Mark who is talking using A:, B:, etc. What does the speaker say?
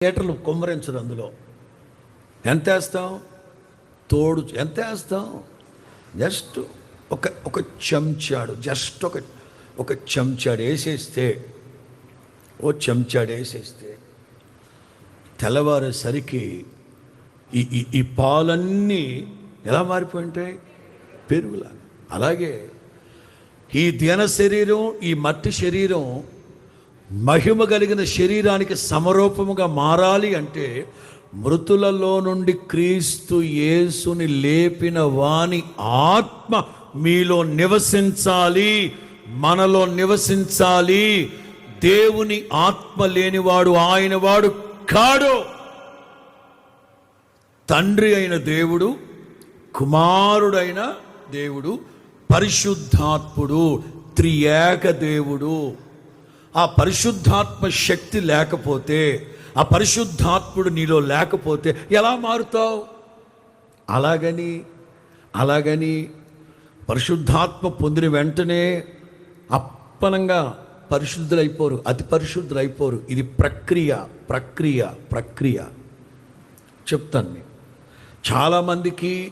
A: లీటర్లు కుమ్మరించదు. అందులో ఎంత వేస్తాం? ఎంత వేస్తాం? జస్ట్ ఒక చెంచాడు, జస్ట్ ఒక చెంచాడు వేసేస్తే, తెల్లవారేసరికి ఈ పాలన్నీ ఎలా మారిపోయి ఉంటాయి? పెరుగులా. అలాగే ఈ దిన శరీరం, ఈ మట్టి శరీరం మహిమ కలిగిన శరీరానికి సమరూపముగా మారాలి అంటే మృతులలో నుండి క్రీస్తు యేసుని లేపిన వాని ఆత్మ మీలో నివసించాలి, మనలో నివసించాలి. దేవుని ఆత్మ లేనివాడు ఆయన వాడు కాడు. తండ్రి అయిన దేవుడు, కుమారుడైన దేవుడు, పరిశుద్ధాత్ముడు, త్రియేక దేవుడు. ఆ పరిశుద్ధాత్మ శక్తి లేకపోతే, ఆ పరిశుద్ధాత్ముడు నీలో లేకపోతే ఎలా మారుతావు? అలాగని పరిశుద్ధాత్మ పొందిన వెంటనే అప్పనంగా పరిశుద్ధులైపోరు, అతి పరిశుద్ధులైపోరు. ఇది ప్రక్రియ చెప్తాను. చాలామందికి